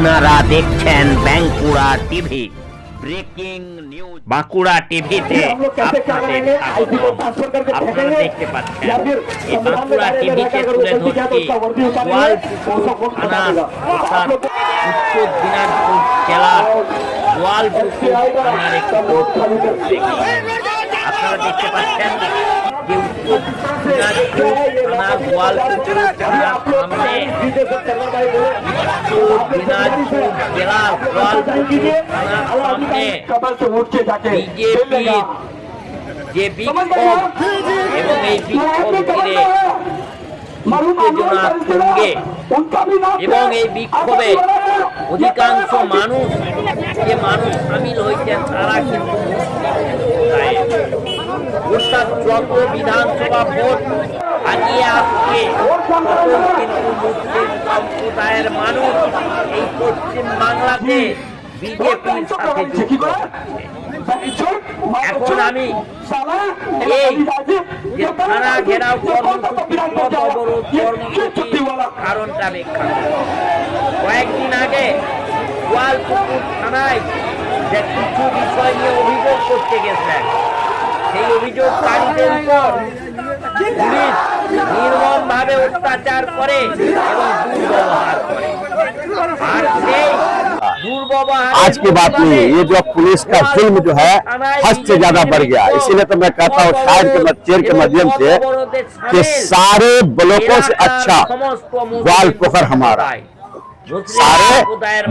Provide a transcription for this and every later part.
আপনারা দেখছেন Bankura TV breaking news. Bankura টিভিতে আপনাদের স্বাগত। আপনারা দেখতে পাচ্ছেন এই বাঁকুড়া টিভিতে তুলে ধরছি গোয়ালপুকুর থানা তথা উত্তর দিনাজপুর জেলার গোয়ালপুকুর থানার একটি আপনারা দেখতে পাচ্ছেন যে উত্তর দিনাজপুর থানা গোয়ালপুকুর থানার সামনে দিনাজপুর জেলার গোয়ালপুকুর থানার সামনে বিজেপির যে বিক্ষোভ এবং এই বিক্ষোভ ঘিরে উত্তেজনা তুঙ্গে এবং এই বিক্ষোভে অধিকাংশ মানুষ যে মানুষ সামিল হয়েছেন তারা কিন্তু অর্থাৎ যত বিধানসভা ভোট আগিয়ে আসছে কিন্তু মুসলিম সম্প্রদায়ের মানুষ এই পশ্চিম বাংলাতে বিজেপির সাথে যুক্ত হচ্ছে। এখন আমি এই যে থানা ঘেরাও কর্মসূচি পথ অবরোধ কর্মসূচি কারণটা ব্যাখ্যা কয়েকদিন আগে গোয়ালপুকুর থানায় যে কিছু বিষয় নিয়ে অভিযোগ করতে গেছেন, সেই অভিযোগকারীদের উপর পুলিশ নির্মমভাবে অত্যাচার করে এবং দুর্ব্যবহার করে। আর সেই आज की बात नहीं है, ये जो पुलिस का जुल्म जो है हद से ज्यादा बढ़ गया। इसीलिए तो मैं कहता हूँ शायद के चेयर के माध्यम से कि सारे ब्लॉकों से अच्छा ग्वालपोखर हमारा, सारे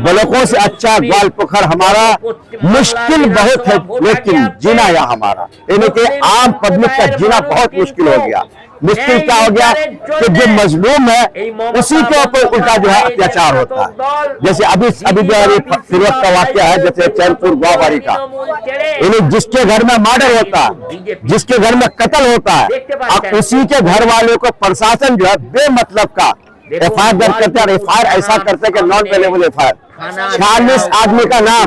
ब्लॉकों से अच्छा ग्वालपोखर हमारा। मुश्किल बहुत है लेकिन जीना यहाँ हमारा, यानी कि आम पब्लिक का जीना बहुत मुश्किल हो गया। मुश्किल क्या हो गया कि जो मजलूम है उसी के ऊपर उल्टा जो है अत्याचार होता है। जैसे अभी जो है फिरोज का वाक्य है, जैसे चैनपुर गोवाबाड़ी का, यानी जिसके घर में मर्डर होता है, जिसके घर में कत्ल होता है, अब उसी के घर वालों को प्रशासन जो है बेमतलब का एफआईआर दर्ज करते हैं। एफआईआर ऐसा करते हैं कि नॉन अवेलेबल एफआईआर 46 आदमी का नाम,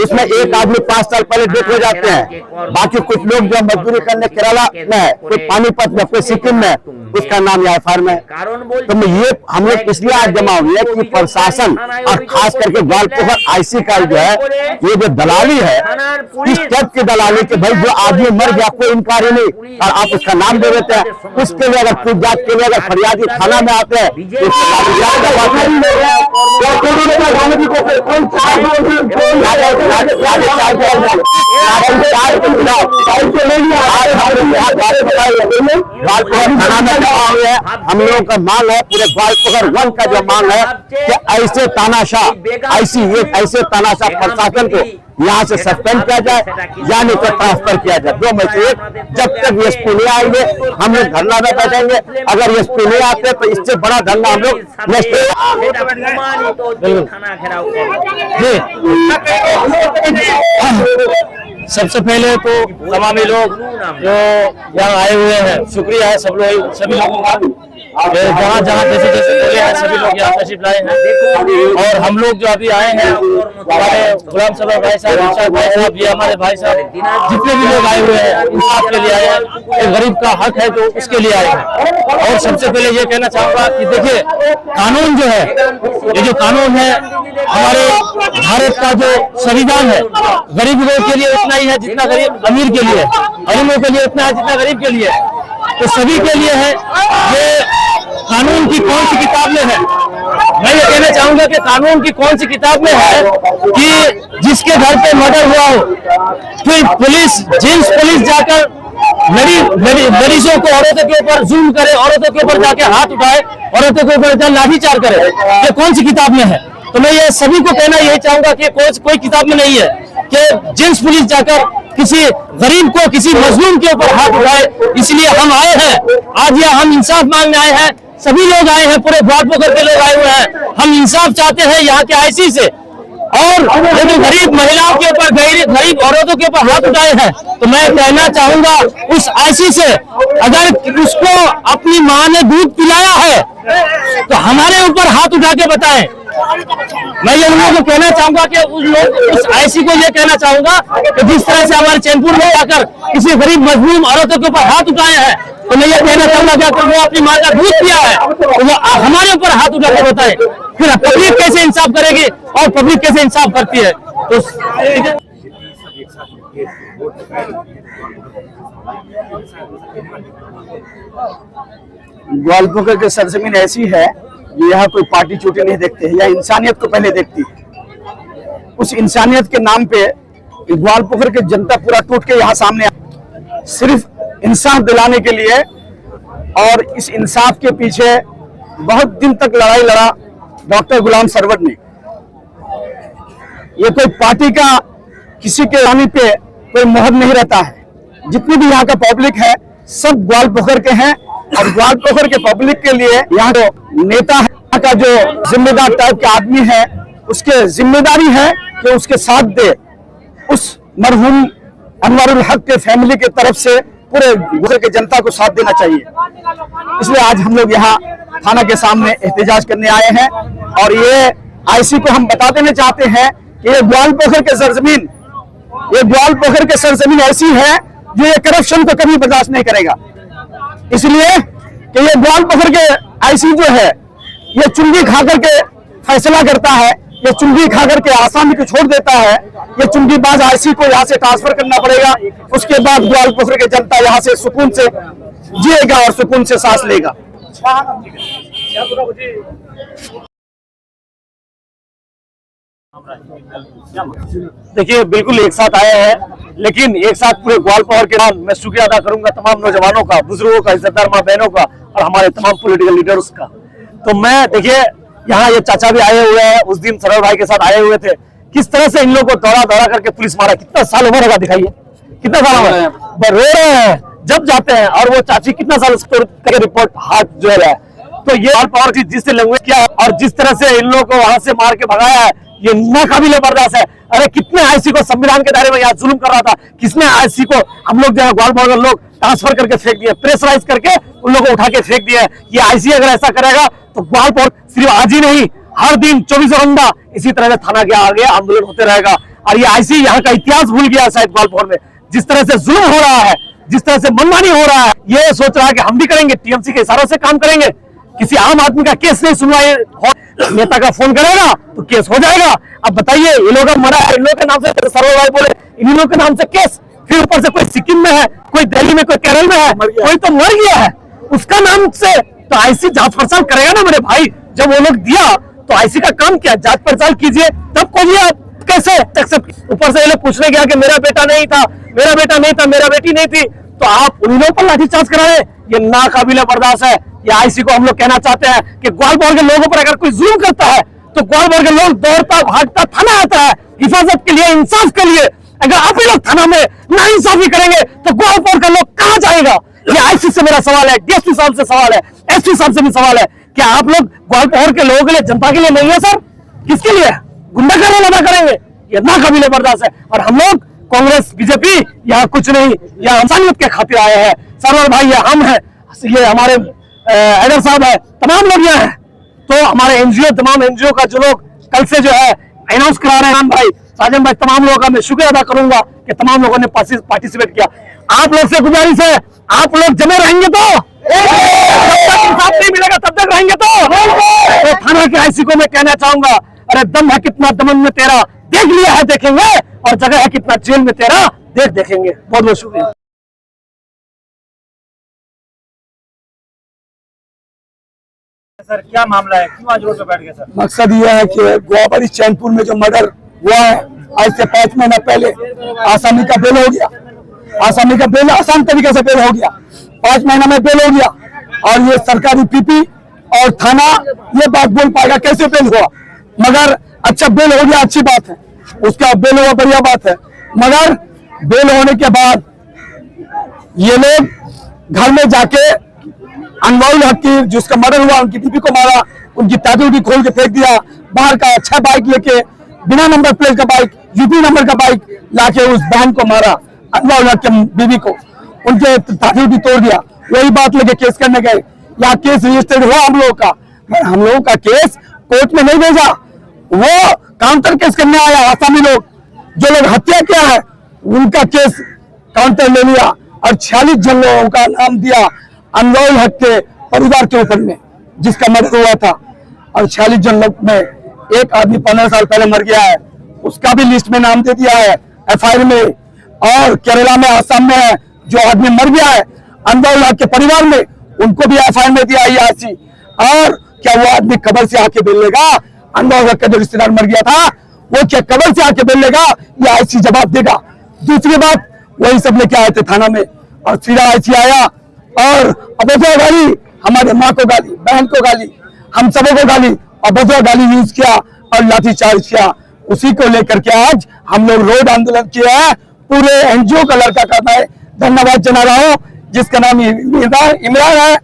इसमें एक आदमी 5 साल पहले डेथ हो जाते हैं। बाकी कुछ लोग जो मजदूरी करने केरला में है, कोई पानीपत में, कोई सिक्किम में, उसका नाम एफआईआर में। तो ये हम लोग इसलिए आज जमा हुए कि प्रशासन और खास करके ग्वालपोखर आईसी का जो है ये जो दलाली है, इस टाइप की दलाली कि भाई जो आदमी मर गया कोई इनकार ही नहीं और आप उसका नाम दे देते हैं। उसके लिए अगर कुछ जात के लिए अगर फरियादी थाना में आते हैं हम लोगों का मांग है, पूरे ग्वालपोखर 1 का जो मांग है कि ऐसे तानाशाह ऐसे तानाशाह प्रशासन को यहाँ से सस्पेंड किया जाए या नहीं तो ट्रांसफर किया जाए। 2 में से एक। जब तक एसपी नहीं आएंगे हम लोग धरना में बैठेंगे। अगर एसपी नहीं आते तो इससे बड़ा धरना हम लोग सबसे पहले तो तमामी लोग जो यहाँ आए हुए हैं, शुक्रिया है सब लोग, सभी लोगों का। जहाँ जैसे बोले हैं सभी लोग यहाँ तशरीफ लाए हैं। और हम लोग जो अभी आए हैं, हमारे गुलाम सबर भाई साहब, इरशाद भाई साहब, ये हमारे भाई साहब, जितने भी लोग आए हुए हैं इंसाफ के लिए आए हैं। एक गरीब का हक है जो उसके लिए आए हैं। और सबसे पहले ये कहना चाहूंगा कि देखिए कानून जो है, ये जो कानून है हमारे भारत का जो संविधान है, गरीब लोगों के लिए उतना ही है जितना गरीब अमीर के लिए, गरीबों के लिए उतना है जितना गरीब के लिए। तो सभी के लिए है। ये कानून की कौन सी किताब में है? मैं ये कहना चाहूंगा कि कानून की कौन सी किताब में है कि जिसके घर पे मर्डर हुआ हो, फिर पुलिस जाकर मरीजों को, औरतों के ऊपर जुल्म करे, औरतों के ऊपर जाके हाथ उठाए, औरतों के ऊपर लाठीचार्ज करे, ये कौन सी किताब में है? तो मैं ये सभी को कहना यही चाहूंगा कि कोई किताब में नहीं है कि जिन्स पुलिस जाकर किसी गरीब को, किसी मजलूम के ऊपर हाथ उठाए। इसलिए हम आए हैं आज, यहाँ हम इंसाफ मांगने आए हैं। सभी लोग आए हैं, पूरे ग्वालपोखर के लोग आए हुए हैं। हम इंसाफ चाहते हैं यहाँ के आईसी से। और ये जो गरीब महिलाओं के ऊपर, गरीब औरतों के ऊपर हाथ उठाए हैं, तो मैं कहना चाहूंगा उस आईसी से, अगर उसको अपनी माँ ने दूध पिलाया है तो हमारे ऊपर हाथ उठा के बताएं। मैं ये लोगों को कहना चाहूंगा कि उस आईसी को ये कहना चाहूंगा कि जिस तरह से हमारे चैनपुर में आकर किसी गरीब मजलूम औरतों के ऊपर हाथ उठाए हैं, तो मैं ये कहना चाहूंगा कि अगर वो अपनी माँ का दूध पिया है तो वो हमारे ऊपर हाथ उठा के बताए, फिर पब्लिक कैसे इंसाफ करेगी और पब्लिक कैसे इंसाफ करती है। तो ग्वालपोखर की सरजमीन ऐसी है कि यहाँ कोई पार्टी चूटी नहीं देखते हैं, या इंसानियत को पहले देखती है। उस इंसानियत के नाम पे ग्वालपोखर की जनता पूरा टूट के यहाँ सामने सिर्फ इंसाफ दिलाने के लिए, और इस इंसाफ के पीछे बहुत दिन तक लड़ाई लड़ा डॉक्टर गुलाम सरवर ने। ये कोई पार्टी का किसी के नाम पे कोई मोहर नहीं रहता है। जितनी भी यहाँ का पब्लिक है सब ग्वालपोखर के हैं, और ग्वालपोखर के पब्लिक के लिए यहाँ जो नेता है, यहाँ का जो जिम्मेदार टाइप का आदमी है, उसके जिम्मेदारी है कि उसके साथ दे। उस मरहूम अनवरुल हक के फैमिली की तरफ से पूरे ग्वालपोखर की जनता को साथ देना चाहिए। इसलिए आज हम लोग यहाँ थाना के सामने एहतजाज करने आए हैं, और ये आईसी को हम बता देना चाहते हैं कि ये ग्वालपोखर के सरजमीन, ये ग्वालपोखर के सरजमीन ऐसी है जो ये करप्शन को कभी बर्दाश्त नहीं करेगा। इसलिए कि ये ग्वालपोखर के आईसी जो है ये चुंगी खा करके फैसला करता है, ये चुंगी खा करके आसामी को छोड़ देता है। ये चुंगीबाज आईसी को यहाँ से ट्रांसफर करना पड़ेगा, उसके बाद ग्वालपोखर की जनता यहाँ से सुकून से जिएगा और सुकून से सांस लेगा। देखिए बिल्कुल एक साथ आए हैं, लेकिन एक साथ पूरे ग्वालपोखर के नाम मैं शुक्रिया अदा करूंगा तमाम नौजवानों का, बुजुर्गों का, इज्जतदार माँ बहनों का और हमारे तमाम पॉलिटिकल लीडर्स का। तो मैं देखिए यहाँ ये चाचा भी आए हुए हैं, उस दिन सरवर भाई के साथ आए हुए थे। किस तरह से इन लोगों को दौड़ा दौड़ा करके पुलिस मारा, कितना साल उम्र होगा दिखाइए, कितना साल उम्र रो रहे हैं जब जाते हैं, और वो चाची कितना साल करके रिपोर्ट हाथ जो है। तो ये ग्वालपोखर की जिससे लैंग्वेज किया और जिस तरह से इन लोगों को वहां से मार के भगाया है, ये नाकाबिले बर्दाश्त है। अरे कितने आईसी को संविधान के दायरे में यहाँ जुल्म कर रहा था, किसने आईसी को हम लोग जो है ग्वालपोखर लोग ट्रांसफर करके फेंक दिए, प्रेशराइज करके उन लोगों को उठा के फेंक दिए। ये आईसी अगर ऐसा करेगा तो ग्वालपोखर सिर्फ आज ही नहीं, हर दिन 24 घंटा इसी तरह से थाना के आगे आंदोलन होते रहेगा। और ये आईसी यहाँ का इतिहास भूल गया शायद ग्वालपोखर में, जिस तरह से जुल्म हो रहा है, जिस तरह से मनमानी हो रहा है, ये सोच रहा है कि हम भी करेंगे, टीएमसी के इशारों से काम करेंगे। किसी आम आदमी का केस नहीं सुनवाई, नेता का फोन करेगा तो केस हो जाएगा। अब बताइए ये लोग मरा है, इन लोगों के नाम से सरवर भाई बोले, इन लोगों के नाम से केस, फिर ऊपर से कोई सिक्किम में है, कोई दिल्ली में, कोई केरल में है, कोई तो मर गया है, उसका नाम से तो आईसी जांच पड़ताल करेगा ना मेरे भाई। जब वो लोग दिया तो आईसी का काम क्या, जांच पड़ताल कीजिए, तब खोजिए आप कैसे। ऊपर से ये लोग पूछने गया कि मेरा बेटा नहीं था, मेरा बेटा नहीं था, मेरा बेटी नहीं थी, तो आप उन्हीं लोगों पर लाठीचार्ज करा रहे, ये नाकाबिले बर्दाश्त है। ये आईसी को हम लोग कहना चाहते हैं कि ग्वालपोखर के लोगों पर अगर कोई जुल्म करता है तो ग्वालपोखर के लोग दौड़ता भागता थाना आता है हिफाजत के लिए, इंसाफ के लिए। अगर आप ही लोग थाना में ना इंसाफी करेंगे तो ग्वालपोखर का लोग कहां जाएगा। ये आईसी से मेरा सवाल है, डीएसपी साहब से सवाल है, एसपी साहब से भी सवाल है, क्या आप लोग ग्वालपोखर के लोगों के लिए, जनता के लिए नहीं है सर? किसके लिए? गुंडागर्दी अदा करेंगे, ये नाकाबिले बर्दाश्त है। और हम लोग कांग्रेस बीजेपी यहाँ कुछ नहीं, यहाँ इंसानियत के खातिर आए हैं। सरवर भाई ये हम है, ये हमारे एडर साहब है, तमाम लोग यहाँ हैं। तो हमारे एनजीओ, तमाम एनजीओ का जो लोग कल से जो है अनाउंस करा रहे हैं, भाई साजन भाई, तमाम लोगों का मैं शुक्रिया अदा करूंगा कि तमाम लोगों ने पार्टिसिपेट किया। आप लोग से गुजारिश है, आप लोग जमे रहेंगे तो जब तक इंसाफ नहीं मिलेगा तब तक रहेंगे तो थाना के आईसी को मैं कहना चाहूंगा, अरे दम है कितना दमन में तेरा, देख लिया है देखेंगे, और जगह है कितना जेल में तेरा, देखेंगे। बहुत बहुत शुक्रिया। सर क्या मामला है, क्यों आज रोड पे बैठ गए सर? मकसद यह है कि गोवाबाड़ी चैनपुर में जो मर्डर हुआ है, आज से 5 महीना पहले आसामी का बेल हो गया, आसामी का बेल आसान तरीके से बेल हो गया, 5 महीना में बेल हो गया। और ये सरकारी पीपी और थाना ये बात बोल पाएगा कैसे बेल हुआ, मगर अच्छा बेल हो गया, अच्छी बात है, उसका बेल हुआ बढ़िया बात है। मगर बेल होने के बाद ये लोग घर में जाके अनवरुल हक की जिसका मर्डर हुआ, उनकी बीबी को मारा, उनकी टाटू खोल के फेंक दिया, बाहर का अच्छा बाइक लेके, बिना नंबर प्लेट का बाइक, यूपी नंबर का बाइक लाके उस बहन को मारा, अनवरुल हक की बीबी को, उनके टाटू तोड़ दिया। वही बात लेके केस करने गए, यहाँ केस रजिस्टर्ड हुआ हम लोगों का, हम लोगों का केस कोर्ट में नहीं भेजा, वो काउंटर केस करने आया। आसामी लोग जो लोग हत्या किया है उनका केस काउंटर ले लिया और 46 जन लोगों का नाम दिया अनमोल हक के परिवार के ऊपर में, जिसका मर्डर हुआ था। और 46 जन लोग में एक आदमी 15 साल पहले मर गया है, उसका भी लिस्ट में नाम दे दिया है एफआईआर में। और केरला में, आसाम में है जो आदमी मर गया है अनमोल हक के परिवार में, उनको भी एफआईआर में दिया है। और क्या वो आदमी कब्र से आके बोलेगा? अनमोल हक का जो रिश्तेदार मर गया था वो क्या कब्र से आके बोलेगा या आईसी जवाब देगा? दूसरी बात, वही सब लेके आए थे थाना में और सीधा आईसी आया और अबोधा गाली, हमारे माँ को गाली, बहन को गाली, हम सबों को गाली, अबोधा गाली यूज किया और लाठीचार्ज किया। उसी को लेकर के आज हम लोग रोड आंदोलन किए हैं। पूरे एनजीओ का लड़का करना है, धन्यवाद जना रहा हूँ, जिसका नाम इमरान है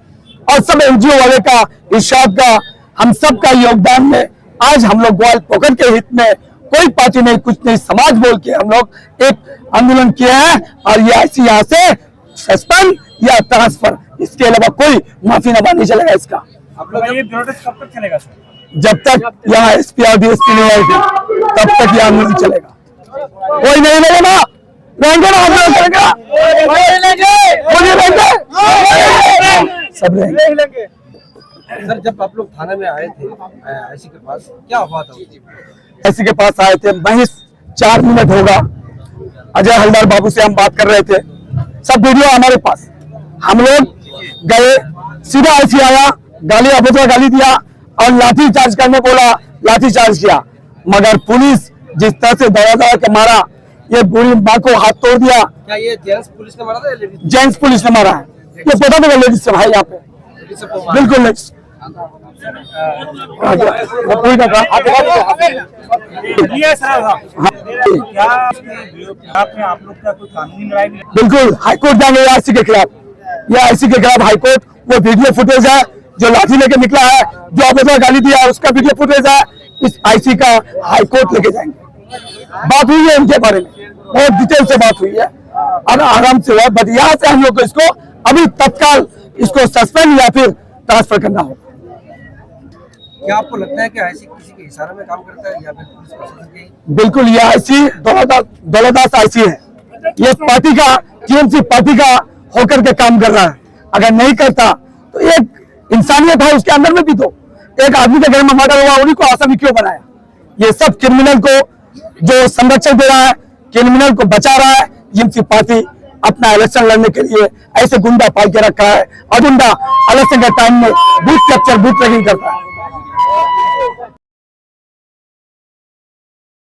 और सब एनजीओ वाले का, इरशाद का, हम सब का योगदान में आज हम लोग ग्वाल पोखर के हित में, कोई पार्टी नहीं, कुछ नहीं, समाज बोल के हम लोग एक आंदोलन किए हैं। और ये ऐसी यहाँ से सस्पेंड या ट्रांसफर, इसके अलावा कोई माफीनामा नहीं चलेगा इसका। आप लोग ये प्रोटेस्ट कब तक चलेगा सर? जब तक यहाँ एसपी और डीएसपी नहीं आएगी तब तक ये आंदोलन चलेगा। कोई नहीं लगेगा, रहेंगे ना आंदोलन करेगा, सब रहेंगे। सर, जब आप लोग थाने में आए थे आईसी के पास, क्या हुआ था? ऐसी के पास आए थे, महज 4 मिनट होगा, अजय हलदार बाबू से हम बात कर रहे थे, सब वीडियो हमारे पास। हम लोग गए, सीधा ऐसी आया, गाली अबोधा गाली दिया और लाठी चार्ज करने बोला, लाठी चार्ज किया। मगर पुलिस जिस तरह से दौड़ा के मारा, ये बूढ़ी माँ को हाथ तोड़ दिया। क्या ये जेंट्स पुलिस ने मारा था या लेडीज? जेंट्स पुलिस ने मारा है, ये पता नहीं लेडीज से भाई यहाँ पे, बिल्कुल लेडीज। कोई ना कहा आप लोग का कोई कानूनी लड़ाई भी? बिल्कुल, हाईकोर्ट जाएंगे आईसी के खिलाफ, या आईसी के खिलाफ हाईकोर्ट। वो वीडियो फुटेज है जो लाठी लेके निकला है, जो अबोधा गाली दिया, उसका वीडियो फुटेज है, इस आईसी का हाईकोर्ट लेके जाएंगे। बात हुई है इनके बारे में, बहुत डिटेल से बात हुई है और आराम से हुआ। बट यहाँ से हम लोग को इसको अभी तत्काल इसको सस्पेंड या फिर ट्रांसफर करना होगा। क्या आपको लगता है कि आईसी किसी के इशारे में काम करता है या फिर पुलिस प्रशासन के? बिल्कुल, ये आईसी दौलतदास आईसी है, ये पार्टी का, टीएमसी पार्टी का होकर के काम कर रहा है। अगर नहीं करता तो एक इंसानियत है उसके अंदर में भी, तो एक आदमी के घर में मर्डर हुआ, उन्हीं को आसामी क्यों बनाया? ये सब क्रिमिनल को जो संरक्षण दे रहा है, क्रिमिनल को बचा रहा है, टीएमसी पार्टी अपना इलेक्शन लड़ने के लिए ऐसे गुंडा पाल के रखा है और गुंडा इलेक्शन के टाइम में बूथ कैप्चर, बूथ रैगिंग करता है।